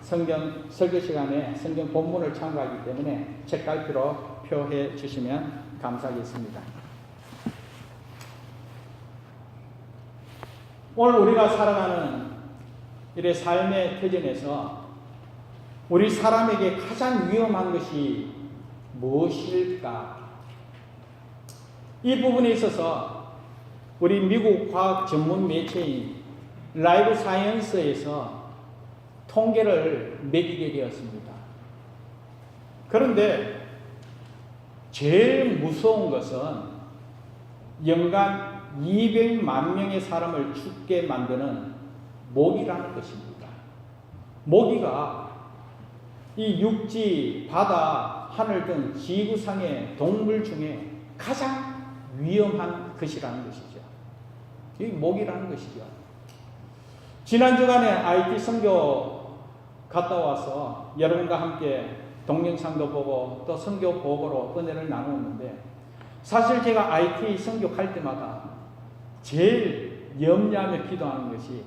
성경 설교 시간에 성경 본문을 참고하기 때문에 책갈피로 표해 주시면 감사하겠습니다. 오늘 우리가 살아가는 이래 삶의 터전에서 우리 사람에게 가장 위험한 것이 무엇일까? 이 부분에 있어서 우리 미국 과학 전문 매체인 라이브 사이언스에서 통계를 매기게 되었습니다. 그런데 제일 무서운 것은 연간 200만 명의 사람을 죽게 만드는 모기라는 것입니다. 모기가 이 육지, 바다, 하늘 등 지구상의 동물 중에 가장 위험한 것이라는 것이죠. 이 모기라는 것이죠. 지난 주간에 IT 선교 갔다 와서 여러분과 함께 동영상도 보고 또 선교 보고로 은혜를 나누었는데, 사실 제가 IT 선교 갈 때마다 제일 염려하며 기도하는 것이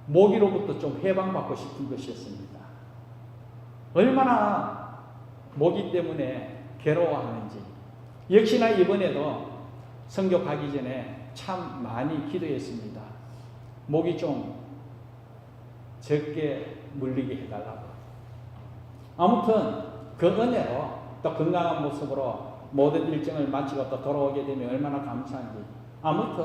모기로부터 좀 해방받고 싶은 것이었습니다. 얼마나 모기 때문에 괴로워하는지. 역시나 이번에도 선교 가기 전에 참 많이 기도했습니다. 모기 좀 적게 물리게 해달라고. 아무튼 그 은혜로 또 건강한 모습으로 모든 일정을 마치고 또 돌아오게 되면 얼마나 감사한지. 아무튼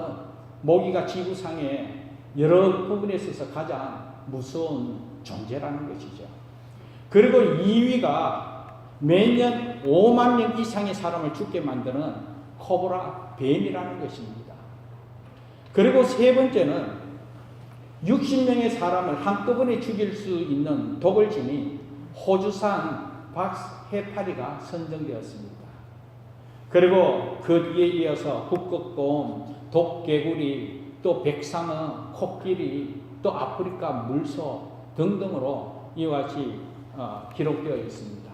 모기가 지구상에 여러 부분에 있어서 가장 무서운 존재라는 것이죠. 그리고 2위가 매년 5만 명 이상의 사람을 죽게 만드는 코브라 뱀이라는 것입니다. 그리고 세 번째는 60명의 사람을 한꺼번에 죽일 수 있는 독을 지닌 호주산 박스 해파리가 선정되었습니다. 그리고 그 뒤에 이어서 북극곰, 독개구리, 또 백상어, 코끼리, 또 아프리카 물소 등등으로 이와 같이 기록되어 있습니다.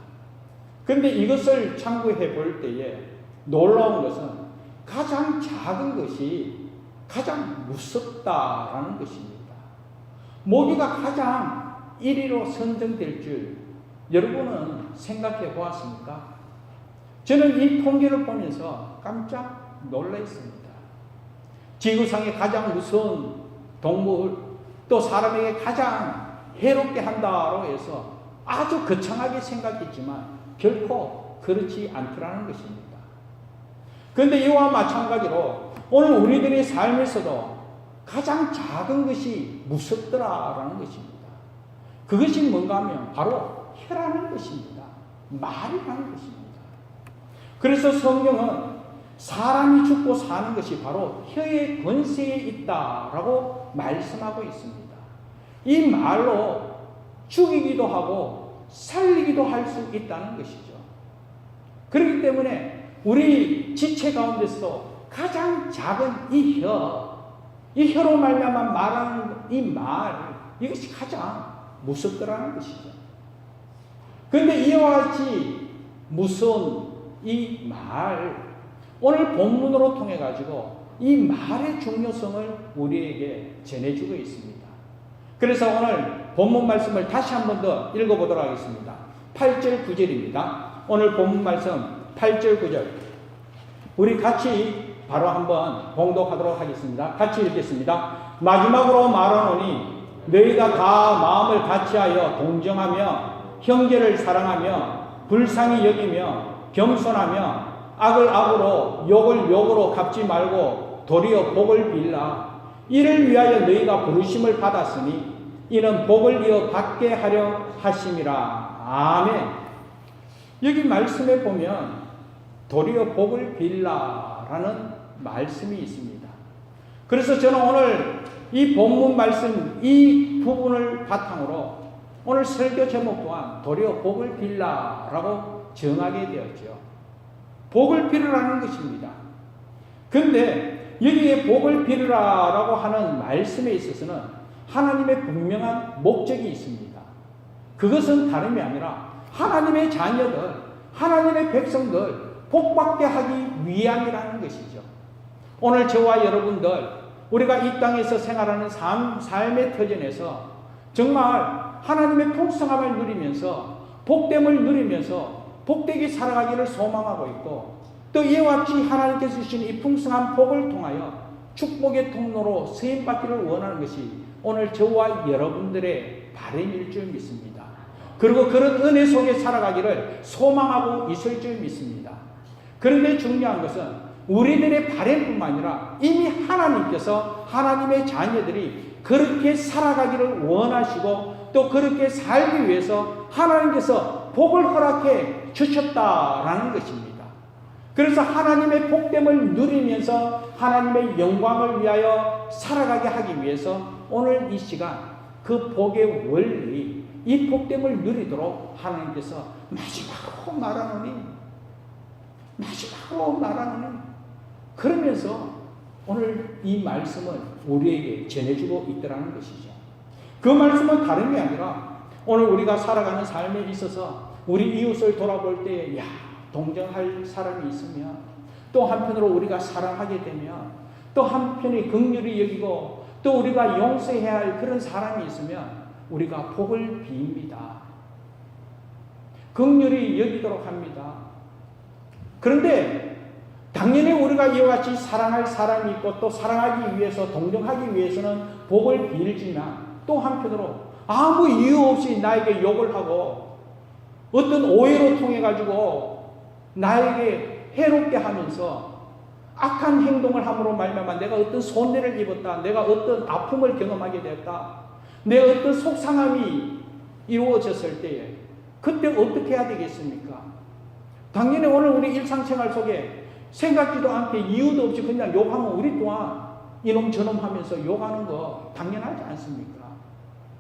그런데 이것을 참고해 볼 때에 놀라운 것은 가장 작은 것이 가장 무섭다라는 것입니다. 모기가 가장 1위로 선정될 줄 여러분은 생각해 보았습니까? 저는 이 통계를 보면서 깜짝 놀랐습니다. 지구상에 가장 무서운 동물, 또 사람에게 가장 해롭게 한다고 해서 아주 거창하게 생각했지만 결코 그렇지 않더라는 것입니다. 그런데 이와 마찬가지로 오늘 우리들의 삶에서도 가장 작은 것이 무섭더라라는 것입니다. 그것이 뭔가 하면 바로 혀라는 것입니다. 말이라는 것입니다. 그래서 성경은 사람이 죽고 사는 것이 바로 혀의 권세에 있다라고 말씀하고 있습니다. 이 말로 죽이기도 하고 살리기도 할 수 있다는 것이죠. 그렇기 때문에 우리 지체 가운데서도 가장 작은 이 혀로 말미암아 말하는 이 말, 이것이 가장 무섭더라는 것이죠. 그런데 이와 같이 무서운 이 말, 오늘 본문으로 통해 가지고 이 말의 중요성을 우리에게 전해주고 있습니다. 그래서 오늘 본문 말씀을 다시 한 번 더 읽어보도록 하겠습니다. 8절 9절입니다. 오늘 본문 말씀 8절 9절 우리 같이 바로 한번 봉독하도록 하겠습니다. 같이 읽겠습니다. 마지막으로 말하노니 너희가 다 마음을 같이하여 동정하며 형제를 사랑하며 불쌍히 여기며 겸손하며 악을 악으로 욕을 욕으로 갚지 말고 도리어 복을 빌라. 이를 위하여 너희가 부르심을 받았으니 이는 복을 이어 받게 하려 하심이라. 아멘. 여기 말씀에 보면 도리어 복을 빌라라는 말씀이 있습니다. 그래서 저는 오늘 이 본문 말씀 이 부분을 바탕으로 오늘 설교 제목 또한 도리어 복을 빌라라고 정하게 되었죠. 복을 빌으라는 것입니다. 그런데 여기에 복을 빌으라라고 하는 말씀에 있어서는 하나님의 분명한 목적이 있습니다. 그것은 다름이 아니라 하나님의 자녀들, 하나님의 백성들 복받게 하기 위함이라는 것이죠. 오늘 저와 여러분들, 우리가 이 땅에서 생활하는 삶의 터전에서 정말 하나님의 풍성함을 누리면서 복됨을 누리면서 복되게 살아가기를 소망하고 있고, 또 이와 같이 하나님께서 주신 이 풍성한 복을 통하여 축복의 통로로 쓰임받기를 원하는 것이 오늘 저와 여러분들의 바람일 줄 믿습니다. 그리고 그런 은혜 속에 살아가기를 소망하고 있을 줄 믿습니다. 그런데 중요한 것은 우리들의 바람뿐만 아니라 이미 하나님께서 하나님의 자녀들이 그렇게 살아가기를 원하시고 또 그렇게 살기 위해서 하나님께서 복을 허락해 주셨다라는 것입니다. 그래서 하나님의 복됨을 누리면서 하나님의 영광을 위하여 살아가게 하기 위해서 오늘 이 시간 그 복의 원리, 이 복됨을 누리도록 하나님께서 마지막으로 말하노니 그러면서 오늘 이 말씀을 우리에게 전해주고 있더라는 것이죠. 그 말씀은 다름이 아니라 오늘 우리가 살아가는 삶에 있어서 우리 이웃을 돌아볼 때에 동정할 사람이 있으면, 또 한편으로 우리가 사랑하게 되면, 또 한편에 긍휼히 여기고 또 우리가 용서해야 할 그런 사람이 있으면 우리가 복을 빕니다. 긍휼히 여기도록 합니다. 그런데 당연히 우리가 이와 같이 사랑할 사람이 있고 또 사랑하기 위해서 동정하기 위해서는 복을 빌지만, 또 한편으로 아무 이유 없이 나에게 욕을 하고 어떤 오해로 통해 가지고 나에게 해롭게 하면서 악한 행동을 함으로 말미암아 내가 어떤 손해를 입었다, 내가 어떤 아픔을 경험하게 되었다, 내 어떤 속상함이 이루어졌을 때에 그때 어떻게 해야 되겠습니까? 당연히 오늘 우리 일상생활 속에 생각지도 않게 이유도 없이 그냥 욕하면 우리 또한 이놈 저놈 하면서 욕하는 거 당연하지 않습니까?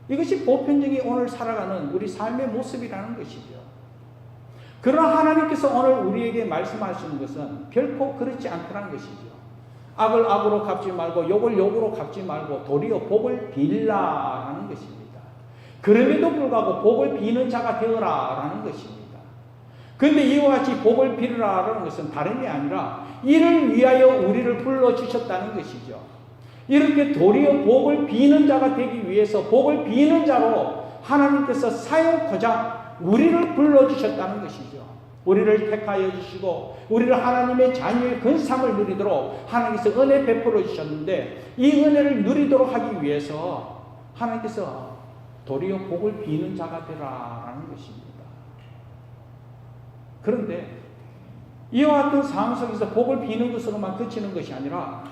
이것이 보편적인 오늘 살아가는 우리 삶의 모습이라는 것이죠. 그러나 하나님께서 오늘 우리에게 말씀하시는 것은 결코 그렇지 않다는 것이죠. 악을 악으로 갚지 말고 욕을 욕으로 갚지 말고 도리어 복을 빌라라는 것입니다. 그럼에도 불구하고 복을 비는 자가 되어라라는 것입니다. 그런데 이와 같이 복을 빌라라는 것은 다름이 아니라 이를 위하여 우리를 불러주셨다는 것이죠. 이렇게 도리어 복을 비는 자가 되기 위해서 복을 비는 자로 하나님께서 사용하고자 우리를 불러주셨다는 것이죠. 우리를 택하여 주시고 우리를 하나님의 자녀의 근삼을 누리도록 하나님께서 은혜 베풀어 주셨는데, 이 은혜를 누리도록 하기 위해서 하나님께서 도리어 복을 비는 자가 되라라는 것입니다. 그런데 이와 같은 상황 속에서 복을 비는 것으로만 그치는 것이 아니라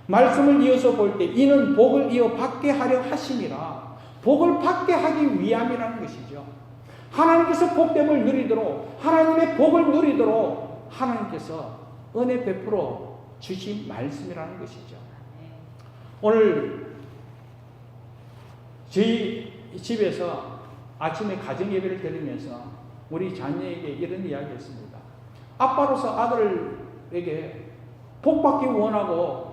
말씀을 이어서 볼 때 이는 복을 이어 받게 하려 하심이라, 복을 받게 하기 위함이라는 것이죠. 하나님께서 복됨을 누리도록, 하나님의 복을 누리도록 하나님께서 은혜 베풀어 주신 말씀이라는 것이죠. 오늘 저희 집에서 아침에 가정예배를 드리면서 우리 자녀에게 이런 이야기 했습니다. 아빠로서 아들에게 복받기 원하고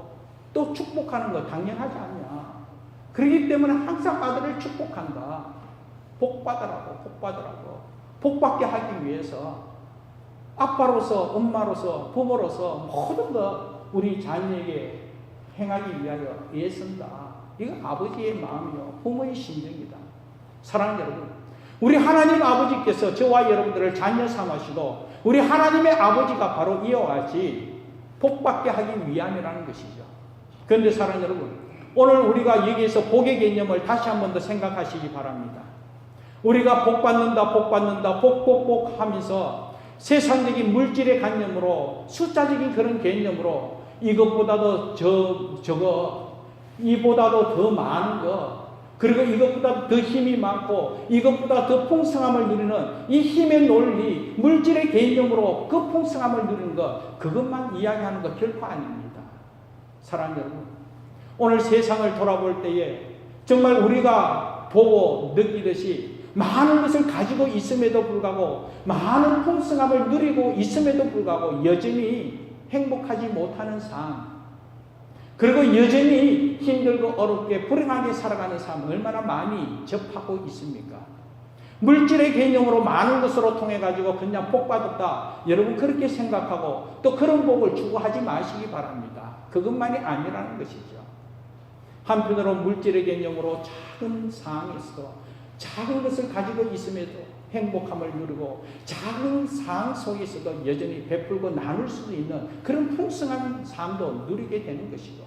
또 축복하는 거 당연하지 않냐. 그렇기 때문에 항상 아들을 축복한다. 복받으라고. 복받게 하기 위해서 아빠로서, 엄마로서, 부모로서 모든 것 우리 자녀에게 행하기 위하여 애쓴다. 이거 아버지의 마음이요, 부모의 심정이다. 사랑하는 여러분, 우리 하나님 아버지께서 저와 여러분들을 자녀 삼으시고 우리 하나님의 아버지가 바로 이와 같이 복받게 하기 위함이라는 것이죠. 그런데 사랑하는 여러분, 오늘 우리가 여기에서 복의 개념을 다시 한 번 더 생각하시기 바랍니다. 우리가 복받는다 복 하면서 세상적인 물질의 관념으로, 숫자적인 그런 개념으로 이것보다도 저거, 이보다도 더 많은 것, 그리고 이것보다 더 힘이 많고 이것보다 더 풍성함을 누리는 이 힘의 논리, 물질의 개념으로 그 풍성함을 누리는 것, 그것만 이야기하는 것 결코 아닙니다. 사랑하는 여러분, 오늘 세상을 돌아볼 때에 정말 우리가 보고 느끼듯이 많은 것을 가지고 있음에도 불구하고, 많은 풍성함을 누리고 있음에도 불구하고 여전히 행복하지 못하는 삶, 그리고 여전히 힘들고 어렵게 불행하게 살아가는 삶 얼마나 많이 접하고 있습니까? 물질의 개념으로 많은 것으로 통해 가지고 그냥 복받았다, 여러분 그렇게 생각하고 또 그런 복을 추구하지 마시기 바랍니다. 그것만이 아니라는 것이죠. 한편으로 물질의 개념으로 작은 상황에서도 작은 것을 가지고 있음에도 행복함을 누리고 작은 상 속에서도 여전히 베풀고 나눌 수 있는 그런 풍성한 삶도 누리게 되는 것이고,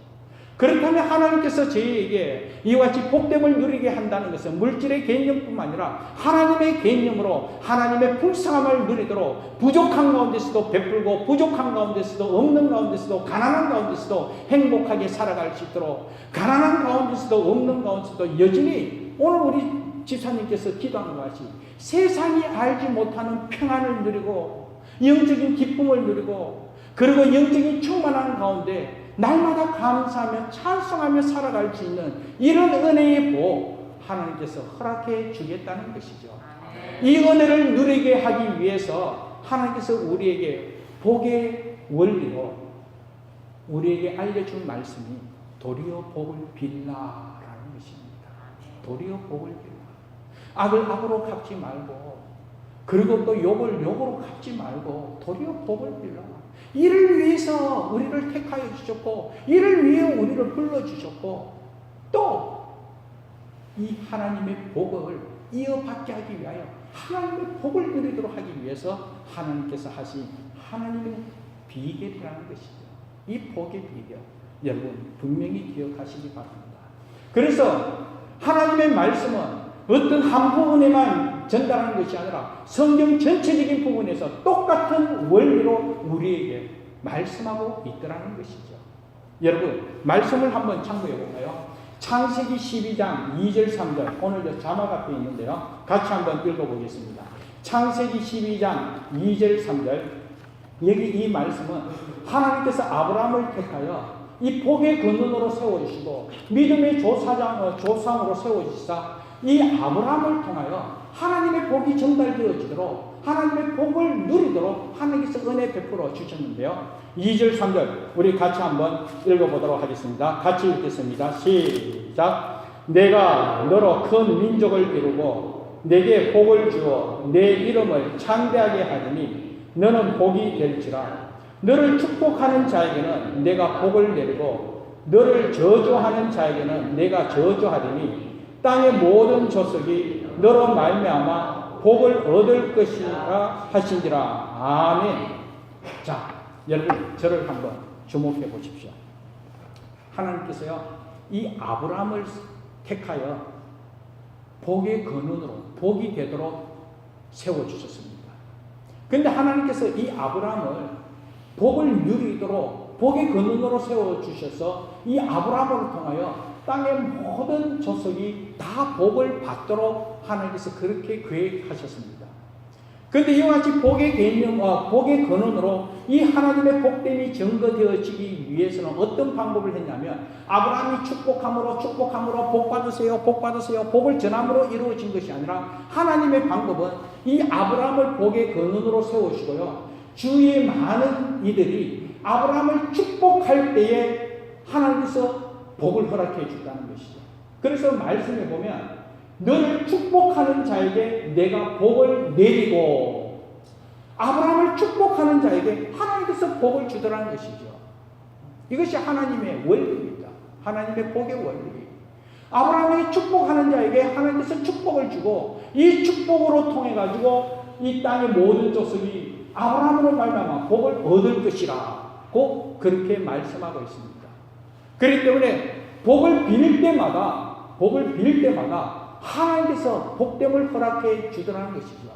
그렇다면 하나님께서 저희에게 이와 같이 복됨을 누리게 한다는 것은 물질의 개념뿐만 아니라 하나님의 개념으로 하나님의 풍성함을 누리도록 부족한 가운데서도 베풀고 부족한 가운데서도 없는 가운데서도 가난한 가운데서도 행복하게 살아갈 수 있도록, 가난한 가운데서도 없는 가운데서도 여전히 오늘 우리 집사님께서 기도하는 것이 세상이 알지 못하는 평안을 누리고 영적인 기쁨을 누리고 그리고 영적인 충만한 가운데 날마다 감사하며 찬송하며 살아갈 수 있는 이런 은혜의 복 하나님께서 허락해 주겠다는 것이죠. 이 은혜를 누리게 하기 위해서 하나님께서 우리에게 복의 원리로 우리에게 알려준 말씀이 도리어 복을 빌라라는 것입니다. 도리어 복을 빌라. 악을 악으로 갚지 말고 그리고 또 욕을 욕으로 갚지 말고 도리어 복을 빌라. 이를 위해서 우리를 택하여 주셨고 이를 위해 우리를 불러주셨고 또 이 하나님의 복을 이어받게 하기 위하여 하나님의 복을 누리도록 하기 위해서 하나님께서 하신 하나님의 비결이라는 것이죠. 이 복의 비결 여러분 분명히 기억하시기 바랍니다. 그래서 하나님의 말씀은 어떤 한 부분에만 전달하는 것이 아니라 성경 전체적인 부분에서 똑같은 원리로 우리에게 말씀하고 있더라는 것이죠. 여러분 말씀을 한번 참고해 볼까요? 창세기 12장 2절 3절 오늘 자막 앞에 있는데요. 같이 한번 읽어보겠습니다. 창세기 12장 2절 3절 여기 이 말씀은 하나님께서 아브라함을 택하여 이 복의 근원으로 세워주시고 믿음의 조상으로 세워주시사 이 아브라함을 통하여 하나님의 복이 전달되어지도록 하나님의 복을 누리도록 하나님께서 은혜 베풀어 주셨는데요. 2절 3절 우리 같이 한번 읽어보도록 하겠습니다. 같이 읽겠습니다. 시작. 내가 너로 큰 민족을 이루고 내게 복을 주어 내 이름을 창대하게 하리니 너는 복이 될지라. 너를 축복하는 자에게는 내가 복을 내리고 너를 저주하는 자에게는 내가 저주하리니 땅의 모든 족속이 너로 말미암아 복을 얻을 것이라 하신지라. 아멘. 자, 여러분 저를 한번 주목해 보십시오. 하나님께서요 이 아브라함을 택하여 복의 근원으로 복이 되도록 세워주셨습니다. 그런데 하나님께서 이 아브라함을 복을 누리도록 복의 근원으로 세워주셔서 이 아브라함을 통하여 땅의 모든 족속이 다 복을 받도록 하나님께서 그렇게 계획하셨습니다. 그런데 이와 같이 복의 개념, 복의 근원으로 이 하나님의 복됨이 증거되어지기 위해서는 어떤 방법을 했냐면 아브라함이 축복함으로 복 받으세요, 복 받으세요, 복을 전함으로 이루어진 것이 아니라 하나님의 방법은 이 아브라함을 복의 근원으로 세우시고요. 주위의 많은 이들이 아브라함을 축복할 때에 하나님께서 복을 허락해 준다는 것이죠. 그래서 말씀에 보면 너를 축복하는 자에게 내가 복을 내리고 아브라함을 축복하는 자에게 하나님께서 복을 주더라는 것이죠. 이것이 하나님의 원리입니다. 하나님의 복의 원리. 아브라함에게 축복하는 자에게 하나님께서 축복을 주고 이 축복으로 통해 가지고 이 땅의 모든 족속이 아브라함으로 말미암아 복을 얻을 것이라고 그렇게 말씀하고 있습니다. 그렇기 때문에 복을 빌 때마다 하나님께서 복됨을 허락해 주더라는 것이죠.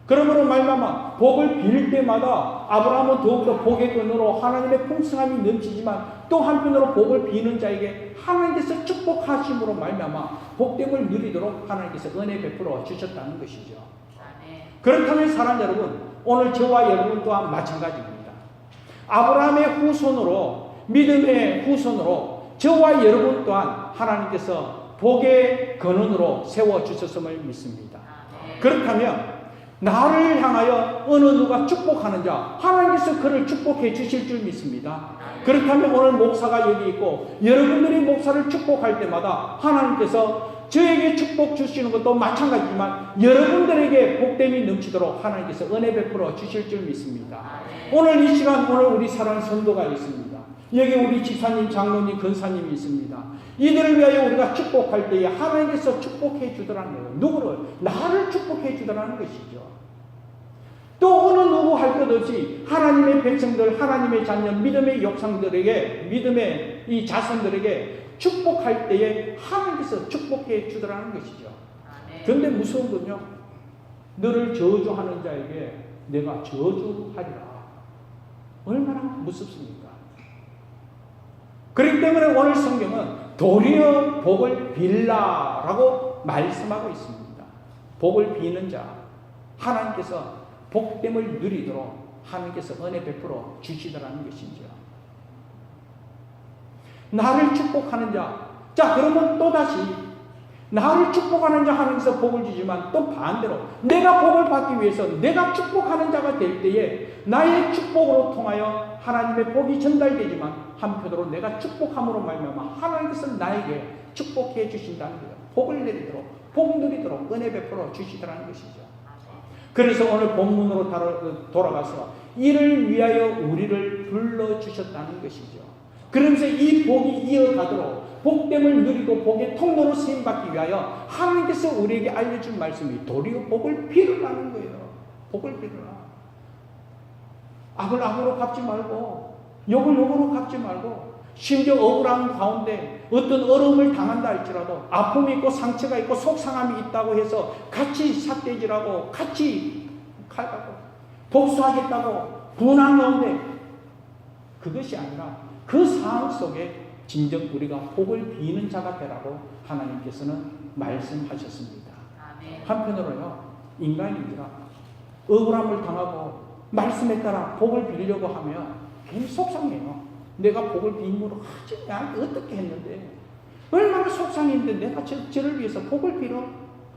그러므로 말미암아 복을 빌 때마다 아브라함은 더욱더 복의 근원으로 하나님의 풍성함이 넘치지만 또 한편으로 복을 비는 자에게 하나님께서 축복하심으로 말미암아 복됨을 누리도록 하나님께서 은혜 베풀어 주셨다는 것이죠. 그렇다면 사랑 여러분, 오늘 저와 여러분 또한 마찬가지입니다. 아브라함의 후손으로 믿음의 후손으로 저와 여러분 또한 하나님께서 복의 근원으로 세워주셨음을 믿습니다. 그렇다면 나를 향하여 어느 누가 축복하는 자 하나님께서 그를 축복해 주실 줄 믿습니다. 그렇다면 오늘 목사가 여기 있고 여러분들이 목사를 축복할 때마다 하나님께서 저에게 축복 주시는 것도 마찬가지지만 여러분들에게 복됨이 넘치도록 하나님께서 은혜 베풀어 주실 줄 믿습니다. 오늘 이 시간 오늘 우리 사랑하는 성도가 있습니다. 여기 우리 집사님, 장로님, 권사님이 있습니다. 이들을 위하여 우리가 축복할 때에 하나님께서 축복해 주더라는 거예요. 누구를? 나를 축복해 주더라는 것이죠. 또 어느 누구 할 것 없이 하나님의 백성들, 하나님의 자녀, 믿음의 역상들에게, 믿음의 이 자손들에게 축복할 때에 하나님께서 축복해 주더라는 것이죠. 그런데 무서운 건요, 너를 저주하는 자에게 내가 저주하리라. 얼마나 무섭습니까? 그렇기 때문에 오늘 성경은 도리어 복을 빌라라고 말씀하고 있습니다. 복을 비는 자, 하나님께서 복됨을 누리도록 하나님께서 은혜 베풀어 주시더라는 것이죠. 나를 축복하는 자, 자 그러면 또다시 나를 축복하는 자 하나님께서 복을 주지만 또 반대로 내가 복을 받기 위해서 내가 축복하는 자가 될 때에 나의 축복으로 통하여 하나님의 복이 전달되지만 한편으로 내가 축복함으로 말미암아 하나님께서 나에게 축복해 주신다는 거예요. 복을 내리도록, 복 누리도록 은혜 베풀어 주시더라는 것이죠. 그래서 오늘 본문으로 돌아가서 이를 위하여 우리를 불러주셨다는 것이죠. 그러면서 이 복이 이어가도록 복됨을 누리고 복의 통로로 쓰임받기 위하여 하나님께서 우리에게 알려준 말씀이 도리어 복을 빌으라는 거예요. 복을 빌으라. 악을 악으로 갚지 말고 욕을 욕으로 갚지 말고 심지어 억울한 가운데 어떤 어려움을 당한다 할지라도 아픔이 있고 상처가 있고 속상함이 있다고 해서 같이 삿대질하고 같이 칼가고 복수하겠다고 분한 가운데 그것이 아니라 그 상황 속에 진정 우리가 복을 비는 자가 되라고 하나님께서는 말씀하셨습니다. 한편으로요, 인간인지라 억울함을 당하고 말씀에 따라 복을 빌려고 하면 괜히 속상해요. 내가 복을 빈으로 하지 나한테 어떻게 했는데 얼마나 속상했는데 내가 저를 위해서 복을 빌어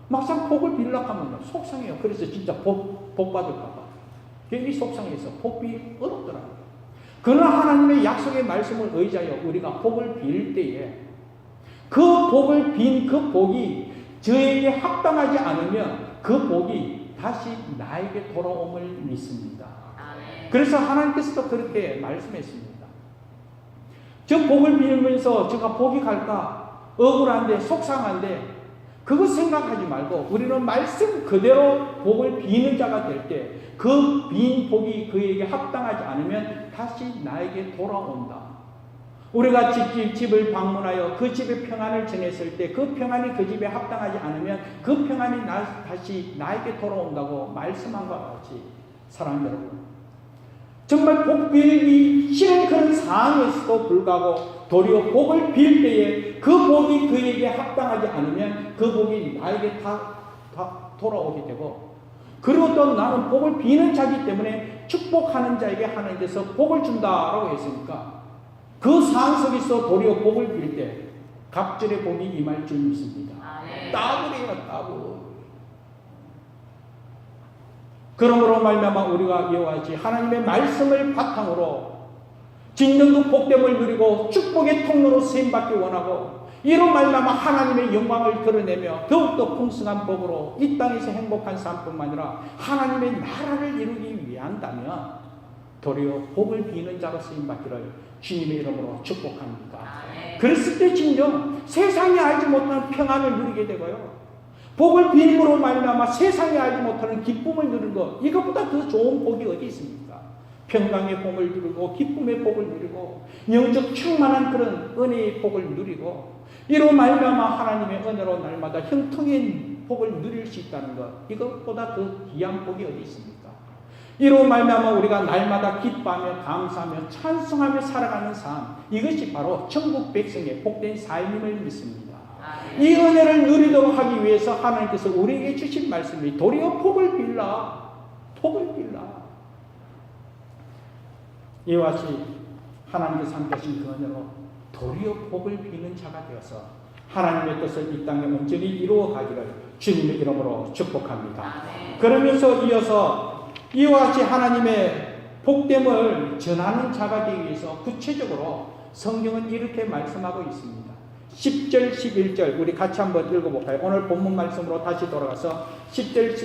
막상 복을 빌려고 하면 속상해요. 그래서 진짜 복 받을까 봐 괜히 속상해서 복 빌기 어렵더라고요. 그러나 하나님의 약속의 말씀을 의지하여 우리가 복을 빌 때에 그 복을 빈 그 복이 저에게 합당하지 않으면 그 복이 다시 나에게 돌아옴을 믿습니다. 그래서 하나님께서도 그렇게 말씀했습니다. 저 복을 빌면서 제가 복이 갈까 억울한데 속상한데 그거 생각하지 말고 우리는 말씀 그대로 복을 비는 자가 될 때 그 빈 복이 그에게 합당하지 않으면 다시 나에게 돌아온다. 우리가 집을 방문하여 그 집의 평안을 전했을 때 그 평안이 그 집에 합당하지 않으면 그 평안이 다시 나에게 돌아온다고 말씀한 것 같이 사랑하는 여러분, 정말 복 빌기 싫은 그런 상황에서도 불구하고 도리어 복을 빌 때에 그 복이 그에게 합당하지 않으면 그 복이 나에게 다 돌아오게 되고, 그리고 또 나는 복을 비는 자이기 때문에 축복하는 자에게 하나님께서 복을 준다라고 했으니까 그 상황 속에서 도리어 복을 빌 때 갑절의 복이 임할 줄 믿습니다. 따블이에요, 따블. 그러므로 말미암아 우리가 이와 같이 하나님의 말씀을 바탕으로 진정 그 복됨을 누리고 축복의 통로로 쓰임받기 원하고 이로 말미암아 하나님의 영광을 드러내며 더욱더 풍성한 복으로 이 땅에서 행복한 삶뿐만 아니라 하나님의 나라를 이루기 위한다면 도리어 복을 비는 자로 쓰임받기를 주님의 이름으로 축복합니다. 그랬을 때 진정 세상이 알지 못하는 평안을 누리게 되고요, 복을 빌므로 말미암아 세상이 알지 못하는 기쁨을 누리는 것, 이것보다 더 좋은 복이 어디 있습니까? 평강의 복을 누리고 기쁨의 복을 누리고 영적 충만한 그런 은혜의 복을 누리고 이로 말미암아 하나님의 은혜로 날마다 형통한 복을 누릴 수 있다는 것, 이것보다 더 귀한 복이 어디 있습니까? 이로 말미암아 우리가 날마다 기뻐하며 감사하며 찬송하며 살아가는 삶, 이것이 바로 천국 백성의 복된 삶임을 믿습니다. 이 은혜를 누리도록 하기 위해서 하나님께서 우리에게 주신 말씀이 도리어 복을 빌라, 복을 빌라. 이와 같이 하나님께서 함께 하신 그 은혜로 도리어 복을 비는 자가 되어서 하나님의 뜻을 이 땅에 온전히 이루어 가기를 주님의 이름으로 축복합니다. 그러면서 이어서 이와 같이 하나님의 복됨을 전하는 자가 되기 위해서 구체적으로 성경은 이렇게 말씀하고 있습니다. 10절, 11절 우리 같이 한번 읽어볼까요? 오늘 본문 말씀으로 다시 돌아가서 10절,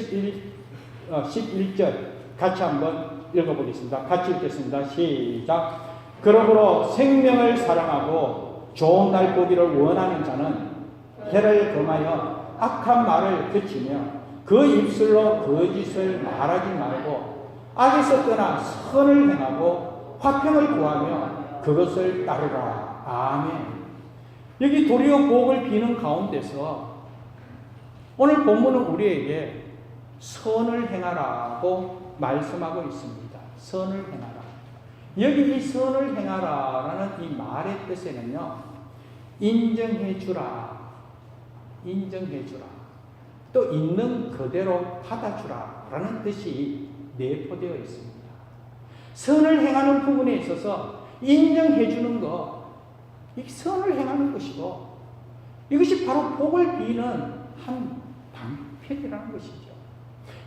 11절 같이 한번 읽어보겠습니다. 같이 읽겠습니다. 시작. 그러므로 생명을 사랑하고 좋은 날 보기를 원하는 자는 혀를 금하여 악한 말을 그치며 그 입술로 거짓을 말하지 말고 악에서 떠나 선을 행하고 화평을 구하며 그것을 따르라. 아멘. 여기 도리어 복을 비는 가운데서 오늘 본문은 우리에게 선을 행하라고 말씀하고 있습니다. 선을 행하라. 여기 이 선을 행하라라는 이 말의 뜻에는요, 인정해 주라, 인정해 주라, 또 있는 그대로 받아주라 라는 뜻이 내포되어 있습니다. 선을 행하는 부분에 있어서 인정해 주는 것, 이 선을 행하는 것이고, 이것이 바로 복을 비는 한 방편이라는 것이죠.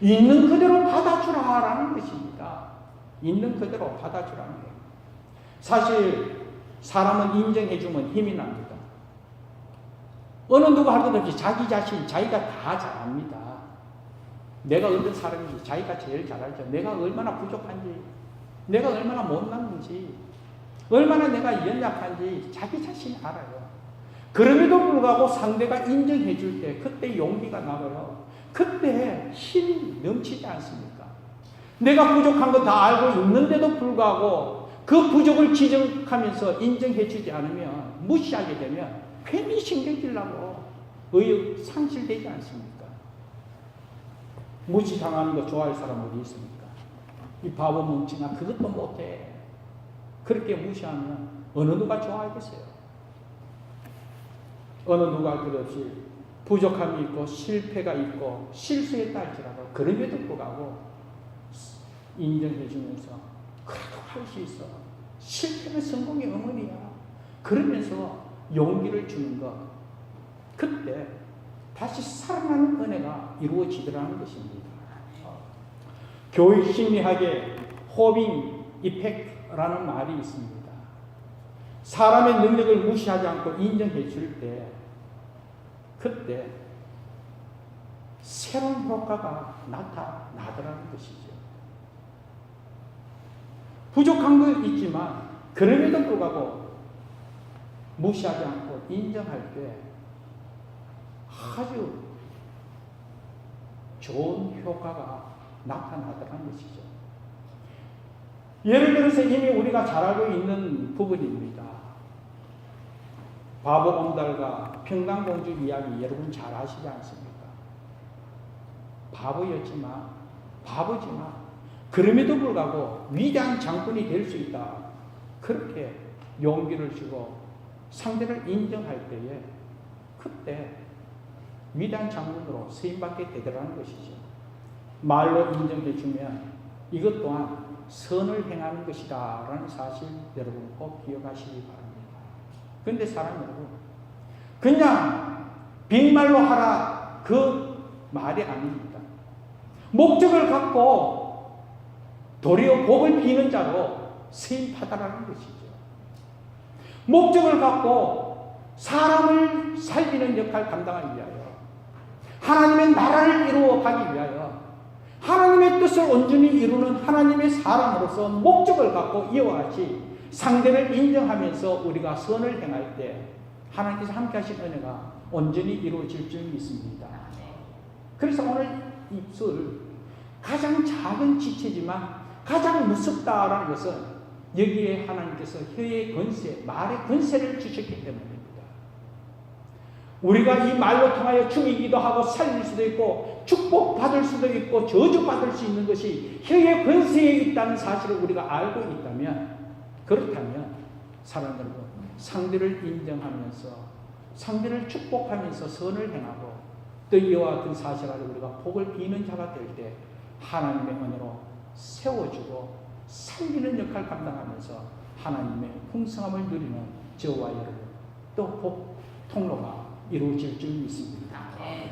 있는 그대로 받아주라라는 것입니다. 있는 그대로 받아주라는 거예요. 사실 사람은 인정해주면 힘이 납니다. 어느 누가 할 것 없이 자기 자신, 자기가 다 잘합니다. 내가 어떤 사람인지 자기가 제일 잘 알죠. 내가 얼마나 부족한지, 내가 얼마나 못났는지, 얼마나 내가 연약한지 자기 자신이 알아요. 그럼에도 불구하고 상대가 인정해 줄 때 그때 용기가 나고요. 그때 힘이 넘치지 않습니까? 내가 부족한 거 다 알고 있는데도 불구하고 그 부족을 지적하면서 인정해 주지 않으면, 무시하게 되면 괜히 신경질 나고 의욕 상실되지 않습니까? 무시당하는 거 좋아할 사람 어디 있습니까? 이 바보 뭉치나 그것도 못해. 그렇게 무시하면 어느 누가 좋아하겠어요? 어느 누가 그렇지 부족함이 있고 실패가 있고 실수했다 할지라도 그럼에도 불구하고 인정해 주면서 그래도 할 수 있어. 실패는 성공의 어머니야. 그러면서 용기를 주는 것. 그때 다시 살아나는 은혜가 이루어지더라는 것입니다. 교육 심리학에 호빙 이펙트라는 말이 있습니다. 사람의 능력을 무시하지 않고 인정해 줄 때, 그때 새로운 효과가 나타나더라는 것이죠. 부족한 건 있지만 그럼에도 불구하고 무시하지 않고 인정할 때 아주 좋은 효과가 나타나더라는 것이죠. 예를 들어서 이미 우리가 잘 알고 있는 부분입니다. 바보옹달과 평강공주 이야기 여러분 잘 아시지 않습니까? 바보지만 그럼에도 불구하고 위대한 장군이 될 수 있다. 그렇게 용기를 주고 상대를 인정할 때에 그때 위대한 장군으로 쓰임받게 되더라는 것이죠. 말로 인정해 주면 이것 또한 선을 행하는 것이다 라는 사실 여러분 꼭 기억하시기 바랍니다. 그런데 사람 여러분, 그냥 빈말로 하라 그 말이 아닙니다. 목적을 갖고 도리어 복을 비는 자로 쓰임받아라는 것이죠. 목적을 갖고 사람을 살리는 역할 감당하기 위하여, 하나님의 나라를 이루어 가기 위하여, 하나님의 뜻을 온전히 이루는 하나님의 사람으로서 목적을 갖고 이와 같이 상대를 인정하면서 우리가 선을 행할 때 하나님께서 함께 하신 은혜가 온전히 이루어질 줄 믿습니다. 그래서 오늘 입술, 가장 작은 지체지만 가장 무섭다라는 것은 여기에 하나님께서 혀의 권세, 말의 권세를 주셨기 때문입니다. 우리가 이 말로 통하여 죽이기도 하고 살릴 수도 있고 축복받을 수도 있고 저주받을 수 있는 것이 혀의 권세에 있다는 사실을 우리가 알고 있다면, 그렇다면 사랑 여러분, 상대를 인정하면서 상대를 축복하면서 선을 행하고 또 이와 같은 사실 아래 우리가 복을 비는 자가 될 때 하나님의 은혜로 세워주고 살리는 역할 감당하면서 하나님의 풍성함을 누리는 저와 여러분, 또 복 통로가 이루어질 줄 믿습니다.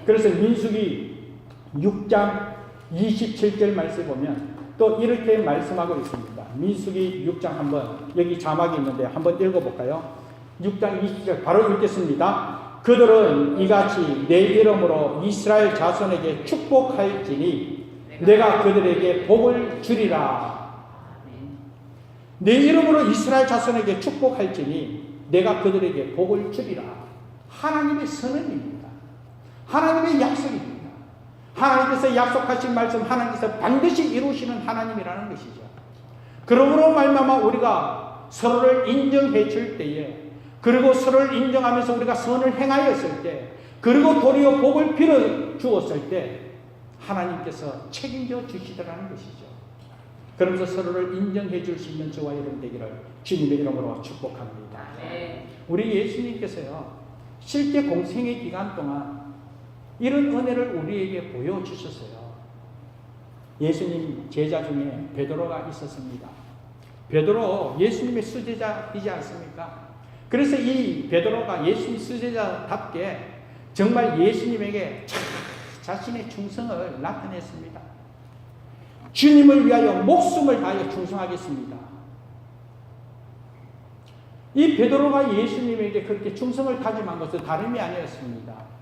그래서 민수기 6장 27절 말씀을 보면 또 이렇게 말씀하고 있습니다. 민수기 6장 한번, 여기 자막이 있는데 한번 읽어볼까요? 6장 27절 바로 읽겠습니다. 그들은 이같이 내 이름으로 이스라엘 자손에게 축복할지니 내가 그들에게 복을 주리라. 내 이름으로 이스라엘 자손에게 축복할지니 내가 그들에게 복을 주리라. 하나님의 선언입니다. 하나님의 약속입니다. 하나님께서 약속하신 말씀, 하나님께서 반드시 이루시는 하나님이라는 것이죠. 그러므로 말미암아 우리가 서로를 인정해 줄 때에, 그리고 서로를 인정하면서 우리가 선을 행하였을 때, 그리고 도리어 복을 빌어 주었을 때 하나님께서 책임져 주시더라는 것이죠. 그러면서 서로를 인정해 줄 수 있는 저와 여러분 되기를 주님의 이름으로 축복합니다. 우리 예수님께서요, 실제 공생의 기간 동안 이런 은혜를 우리에게 보여주셨어요. 예수님 제자 중에 베드로가 있었습니다. 베드로 예수님의 수제자이지 않습니까? 그래서 이 베드로가 예수님 수제자답게 정말 예수님에게 자신의 충성을 나타냈습니다. 주님을 위하여 목숨을 다하여 충성하겠습니다. 이 베드로가 예수님에게 그렇게 충성을 다짐한 것은 다름이 아니었습니다.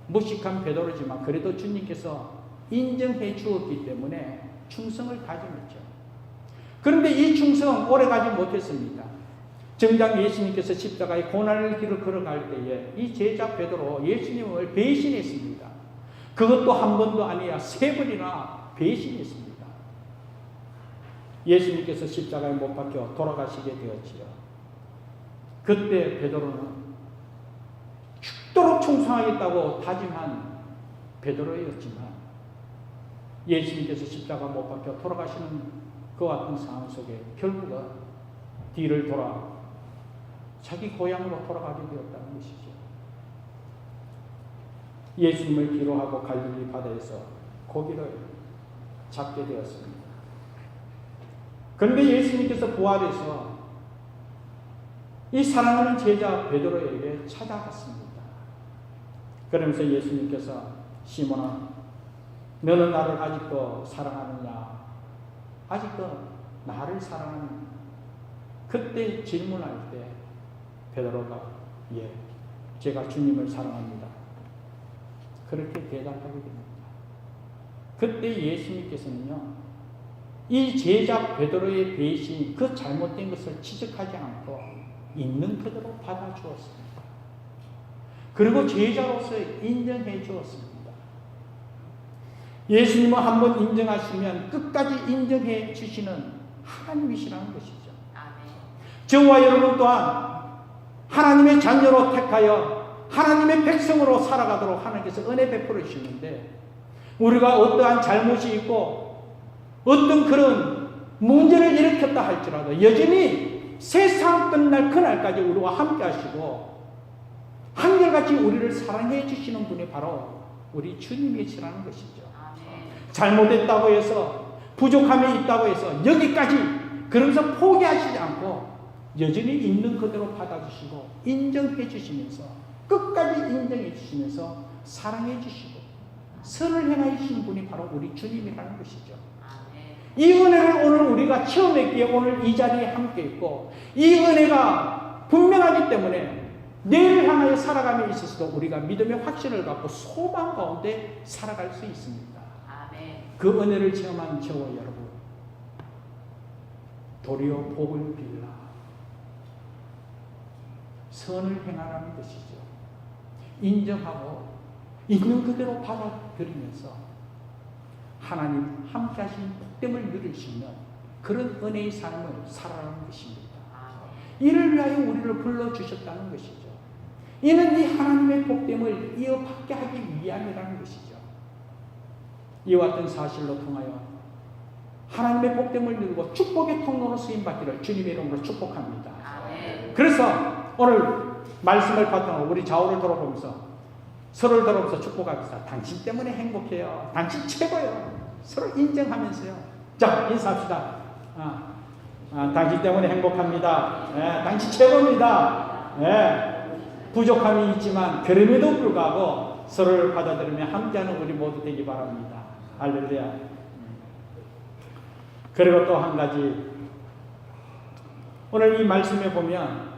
무식한 베드로지만 그래도 주님께서 인정해 주었기 때문에 충성을 다짐했죠. 그런데 이 충성 오래가지 못했습니다. 정작 예수님께서 십자가의 고난의 길을 걸어갈 때에 이 제자 베드로 예수님을 배신했습니다. 그것도 한 번도 아니야 3번이나 배신했습니다. 예수님께서 십자가에 못 박혀 돌아가시게 되었지요. 그때 베드로는 죽도록 충성하겠다고 다짐한 베드로였지만 예수님께서 십자가 못 박혀 돌아가시는 그와 같은 상황 속에 결국은 뒤를 돌아 자기 고향으로 돌아가게 되었다는 것이죠. 예수님을 기로하고 갈릴리 바다에서 고기를 잡게 되었습니다. 그런데 예수님께서 부활해서 이 사랑하는 제자 베드로에게 찾아갔습니다. 그러면서 예수님께서 시몬아, 너는 나를 아직도 사랑하느냐? 아직도 나를 사랑하느냐? 그때 질문할 때 베드로가 예, 제가 주님을 사랑합니다. 그렇게 대답하게 됩니다. 그때 예수님께서는요, 이 제자 베드로의 배신, 그 잘못된 것을 지적하지 않고 있는 그대로 받아주었습니다. 그리고 제자로서 인정해 주었습니다. 예수님은 한번 인정하시면 끝까지 인정해 주시는 하나님이시라는 것이죠. 저와 여러분 또한 하나님의 자녀로 택하여 하나님의 백성으로 살아가도록 하나님께서 은혜 베풀어 주시는데, 우리가 어떠한 잘못이 있고 어떤 그런 문제를 일으켰다 할지라도 여전히 세상 끝날 그날까지 우리와 함께 하시고 한결같이 우리를 사랑해 주시는 분이 바로 우리 주님이시라는 것이죠. 잘못했다고 해서, 부족함이 있다고 해서 여기까지 그러면서 포기하시지 않고 여전히 있는 그대로 받아주시고 인정해 주시면서 끝까지 인정해 주시면서 사랑해 주시고 선을 행해 주신 분이 바로 우리 주님이라는 것이죠. 이 은혜를 오늘 우리가 체험했기에 오늘 이 자리에 함께 있고, 이 은혜가 분명하기 때문에 내일을 향하여 살아감에 있어서도 우리가 믿음의 확신을 갖고 소망 가운데 살아갈 수 있습니다. 그 은혜를 체험한 저와 여러분, 도리어 복을 빌라 선을 행하라는 것이죠. 인정하고 있는 그대로 받아들이면서 하나님 함께 하신 복됨을 누릴 수 있는 그런 은혜의 삶을 살아가는 것입니다. 이를 위하여 우리를 불러주셨다는 것이죠. 이는 이 하나님의 복됨을 이어받게 하기 위함이라는 것이죠. 이와 같은 사실로 통하여 하나님의 복됨을 누리고 축복의 통로로 쓰임받기를 주님의 이름으로 축복합니다. 그래서 오늘 말씀을 바탕으로 우리 좌우를 돌아보면서 서로를 돌아보면서 축복하겠습니다. 당신 때문에 행복해요. 당신 최고예요. 서로 인정하면서요. 자, 인사합시다. 당신 때문에 행복합니다. 당신 최고입니다. 부족함이 있지만 그럼에도 불구하고 서로를 받아들이며 함께하는 우리 모두 되기 바랍니다. 할렐루야. 그리고 또 한 가지, 오늘 이 말씀에 보면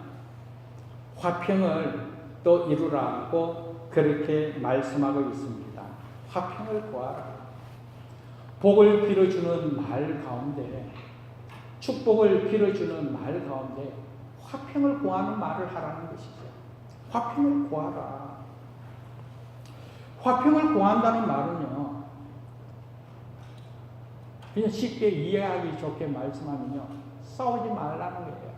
화평을 또 이루라고 그렇게 말씀하고 있습니다. 화평을 구하라. 복을 빌어주는 말 가운데 축복을 빌어주는 말 가운데 화평을 구하는 말을 하라는 것이죠. 화평을 구하라. 화평을 구한다는 말은요, 그냥 쉽게 이해하기 좋게 말씀하면요, 싸우지 말라는 거예요.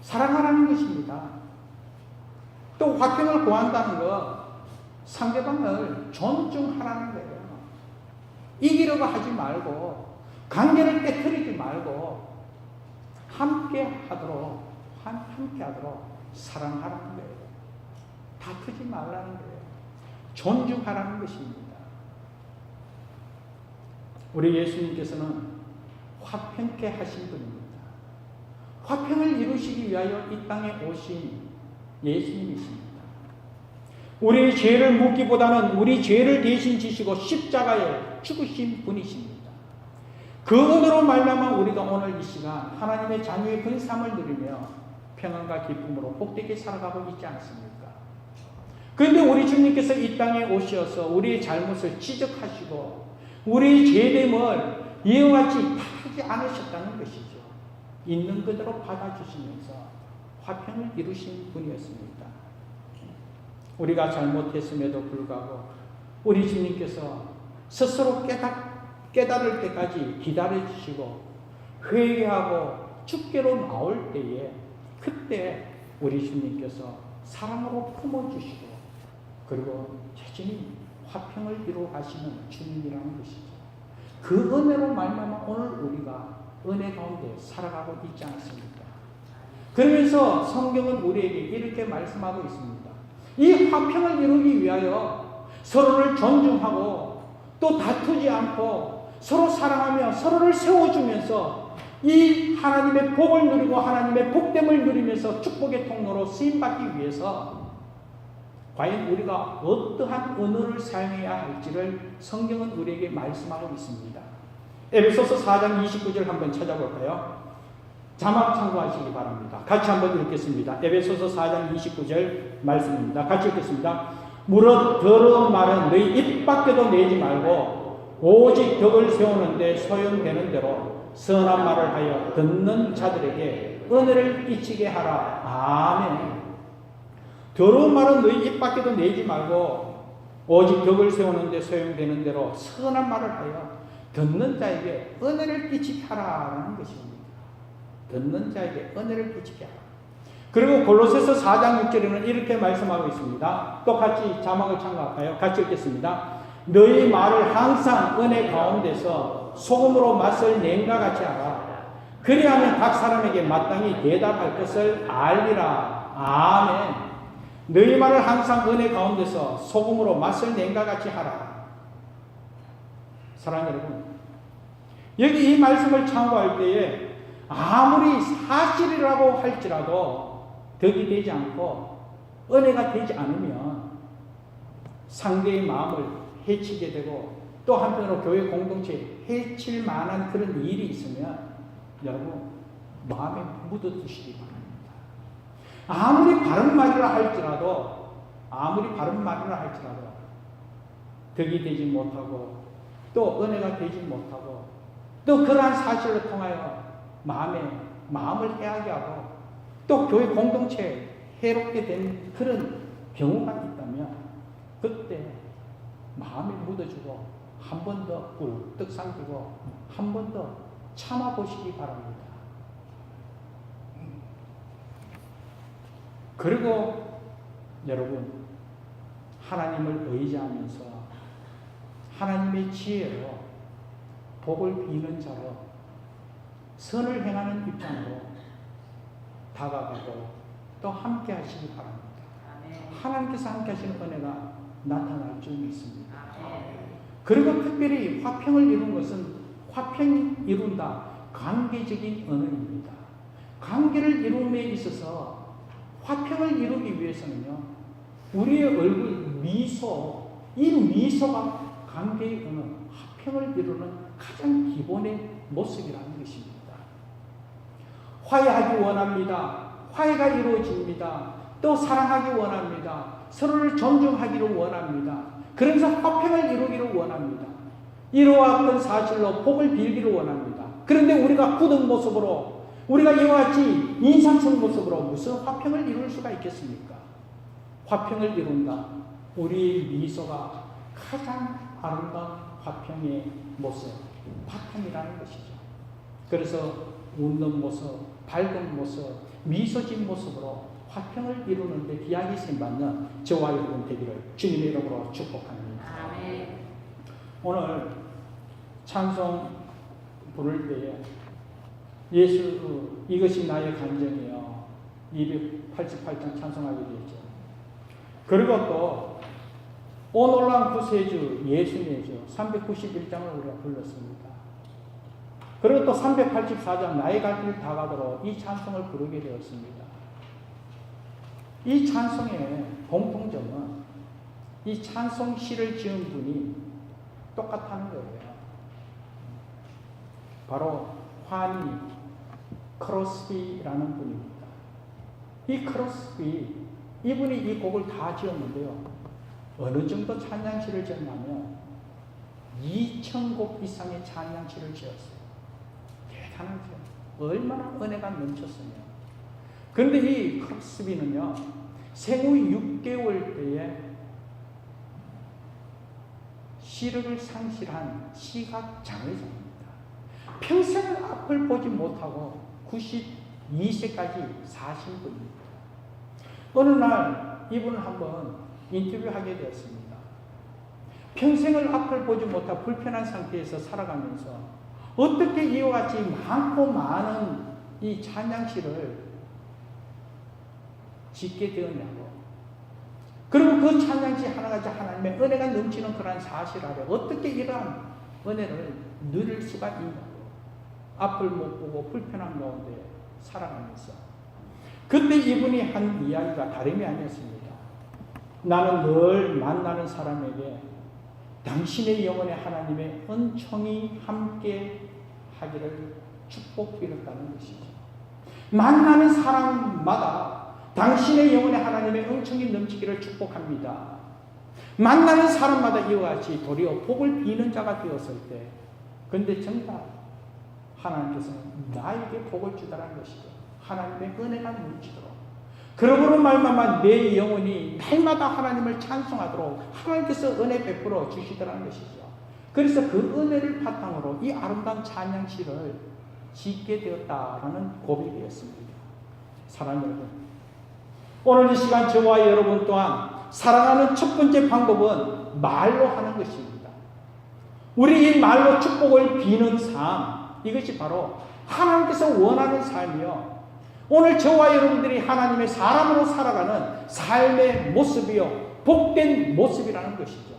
사랑하라는 것입니다. 또 화평을 구한다는 것, 상대방을 존중하라는 거예요. 이기려고 하지 말고, 관계를 깨뜨리지 말고, 함께 하도록 사랑하라는 거예요. 다투지 말라는 거예요. 존중하라는 것입니다. 우리 예수님께서는 화평케 하신 분입니다. 화평을 이루시기 위하여 이 땅에 오신 예수님이십니다. 우리의 죄를 묻기보다는 우리 죄를 대신 지시고 십자가에 죽으신 분이십니다. 그 은혜로 말미암아 우리가 오늘 이 시간 하나님의 자녀의 근삼을 누리며 평안과 기쁨으로 복되게 살아가고 있지 않습니까? 그런데 우리 주님께서 이 땅에 오셔서 우리의 잘못을 지적하시고 우리의 죄됨을 이와 같이 탓하지 않으셨다는 것이죠. 있는 그대로 받아주시면서 화평을 이루신 분이었습니다. 우리가 잘못했음에도 불구하고 우리 주님께서 스스로 깨달을 때까지 기다려주시고 회개하고 주께로 나올 때에 그때 우리 주님께서 사랑으로 품어주시고 그리고 여전히 화평을 이루어 가시는 주님이라는 것이죠. 그 은혜로 말미암아 오늘 우리가 은혜 가운데 살아가고 있지 않습니까? 그러면서 성경은 우리에게 이렇게 말씀하고 있습니다. 이 화평을 이루기 위하여 서로를 존중하고 또 다투지 않고 서로 사랑하며 서로를 세워주면서 이 하나님의 복을 누리고 하나님의 복됨을 누리면서 축복의 통로로 쓰임받기 위해서 과연 우리가 어떠한 언어를 사용해야 할지를 성경은 우리에게 말씀하고 있습니다. 에베소서 4장 29절 한번 찾아볼까요? 자막 참고하시기 바랍니다. 같이 한번 읽겠습니다. 에베소서 4장 29절 말씀입니다. 같이 읽겠습니다. 무릇 더러운 말은 너희 입 밖에도 내지 말고 오직 덕을 세우는데 소용되는 대로 선한 말을 하여 듣는 자들에게 은혜를 끼치게 하라. 아멘. 더러운 말은 너희 입 밖에도 내지 말고 오직 덕을 세우는데 소용되는 대로 선한 말을 하여 듣는 자에게 은혜를 끼치게 하라라는 것입니다. 듣는 자에게 은혜를 끼치게 하라. 그리고 골로새서 4장 6절에는 이렇게 말씀하고 있습니다. 똑같이 자막을 참고할까요? 같이 읽겠습니다. 너희 말을 항상 은혜 가운데서 소금으로 맛을 낸과 같이 하라. 그리하면 각 사람에게 마땅히 대답할 것을 알리라. 아멘. 너희 말을 항상 은혜 가운데서 소금으로 맛을 낸과 같이 하라. 사랑하는 여러분, 여기 이 말씀을 참고할 때에 아무리 사실이라고 할지라도 덕이 되지 않고 은혜가 되지 않으면 상대의 마음을 해치게 되고 또 한편으로 교회 공동체에 해칠 만한 그런 일이 있으면 여러분 마음에 묻어두시기 바랍니다. 아무리 바른 말이라 할지라도 덕이 되지 못하고 또 은혜가 되지 못하고 또 그러한 사실을 통하여 마음을 해하게 하고 또 교회 공동체에 해롭게 된 그런 경우가 있다면 그때 마음에 묻어주고 한 번 더 꿀떡 삼키고 한 번 더 참아보시기 바랍니다. 그리고 여러분 하나님을 의지하면서 하나님의 지혜로 복을 비는 자로 선을 행하는 입장으로 다가가고 또 함께 하시기 바랍니다. 하나님께서 함께 하시는 은혜가 나타날 줄 믿습니다. 그리고 특별히 화평을 이룬 것은 화평이 이룬다. 관계적인 언어입니다. 관계를 이룸에 있어서 화평을 이루기 위해서는요, 우리의 얼굴 미소, 이 미소가 관계의 언어, 화평을 이루는 가장 기본의 모습이라는 것입니다. 화해하기 원합니다. 화해가 이루어집니다. 또 사랑하기 원합니다. 서로를 존중하기를 원합니다. 그러면서 화평을 이루기를 원합니다. 이루어왔던 사실로 복을 빌기를 원합니다. 그런데 우리가 굳은 모습으로, 우리가 이와 같이 인상성 모습으로 무슨 화평을 이룰 수가 있겠습니까? 화평을 이룬다. 우리 미소가 가장 아름다운 화평의 모습, 바탕이라는 것이죠. 그래서 웃는 모습, 밝은 모습, 미소진 모습으로 화평을 이루는데 귀하게 쓰임받는 저와 여러분 되기를 주님의 이름으로 축복합니다. 아멘. 오늘 찬송 부를 때에 예수 이것이 나의 간증이요 288장 찬송하게 되죠. 그리고 또 오 놀라운 구세주 예수님의 주 391장을 우리가 불렀습니다. 그리고 또 384장 나의 갈 길 다 가도록 이 찬송을 부르게 되었습니다. 이 찬송의 공통점은 이 찬송 시를 지은 분이 똑같다는 거예요. 바로 환희 크로스비라는 분입니다. 이 크로스비, 이분이 이 곡을 다 지었는데요. 어느 정도 찬양시를 지었냐면 2,000곡 이상의 찬양시를 지었어요. 대단하죠. 얼마나 은혜가 넘쳤으며. 그런데 이 크로스비는요, 생후 6개월 때에 시력을 상실한 시각장애자입니다. 평생을 앞을 보지 못하고 92세까지 사신 분입니다. 어느 날 이분을 한번 인터뷰하게 되었습니다. 평생을 앞을 보지 못하고 불편한 상태에서 살아가면서 어떻게 이와 같이 많고 많은 이 찬양시를 짓게 되었냐고. 그리고 그 찬양시 하나같이 하나님의 은혜가 넘치는 그러한 사실 아래 어떻게 이러한 은혜를 누릴 수가 있냐고. 앞을 못 보고 불편한 가운데 살아가면서 그때 이분이 한 이야기가 다름이 아니었습니다. 나는 늘 만나는 사람에게 당신의 영혼에 하나님의 은총이 함께 하기를 축복드렸다는 것이죠. 만나는 사람마다 당신의 영혼에 하나님의 은총이 넘치기를 축복합니다. 만나는 사람마다 이와 같이 도리어 복을 비는 자가 되었을 때, 근데 정작 하나님께서는 나에게 복을 주다라는 것이죠. 하나님의 은혜가 넘치도록. 그러므로 말미암아 내 영혼이 날마다 하나님을 찬송하도록 하나님께서 은혜 베풀어 주시더라는 것이죠. 그래서 그 은혜를 바탕으로 이 아름다운 찬양시를 짓게 되었다라는 고백이 되었습니다. 사랑하는 여러분, 오늘 이 시간 저와 여러분 또한 사랑하는 첫 번째 방법은 말로 하는 것입니다. 우리 이 말로 축복을 비는 삶, 이것이 바로 하나님께서 원하는 삶이요, 오늘 저와 여러분들이 하나님의 사람으로 살아가는 삶의 모습이요, 복된 모습이라는 것이죠.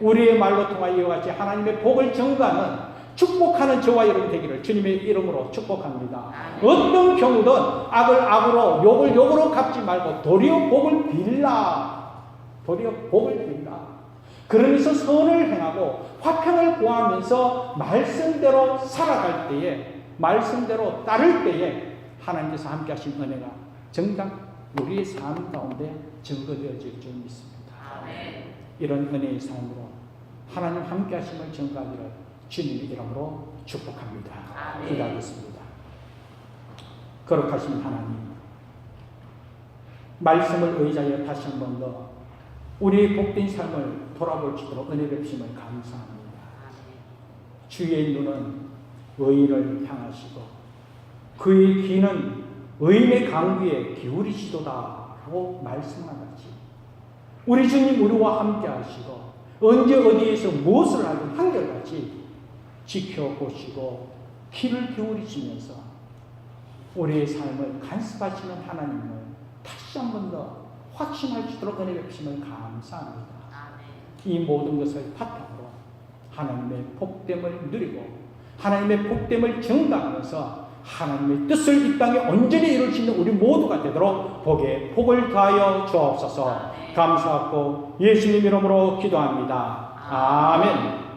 우리의 말로 통하여 이와 같이 하나님의 복을 전가하는, 축복하는 저와 여러분 되기를 주님의 이름으로 축복합니다. 어떤 경우든 악을 악으로, 욕을 욕으로 갚지 말고 도리어 복을 빌라. 도리어 복을 빌라. 그러면서 선을 행하고 화평을 구하면서 말씀대로 살아갈 때에, 말씀대로 따를 때에 하나님께서 함께 하신 은혜가 정작 우리의 삶 가운데 증거되어질 줄 믿습니다. 아멘. 이런 은혜의 삶으로 하나님 함께 하심을 증거하기를 주님의 이름으로 축복합니다. 기도하겠습니다. 거룩하신 하나님, 말씀을 의지하여 다시 한 번 더 우리의 복된 삶을 돌아볼 수 있도록 은혜 베푸심을 감사합니다. 주의 눈은 의인을 향하시고 그의 귀는 의인의 강구에 기울이시도다라고 말씀한 같이 우리 주님 우리와 함께 하시고 언제 어디에서 무엇을 하든 한결같이 지켜보시고 귀를 기울이시면서 우리의 삶을 간섭하시는 하나님을 다시 한 번 더 확신할 수 있도록 은혜 베푸심을 감사합니다. 이 모든 것을 바탕으로 하나님의 복됨을 누리고 하나님의 복됨을 증가하면서 하나님의 뜻을 이 땅에 온전히 이룰 수 있는 우리 모두가 되도록 복에 복을 더하여 주옵소서. 감사하고 예수님 이름으로 기도합니다. 아멘.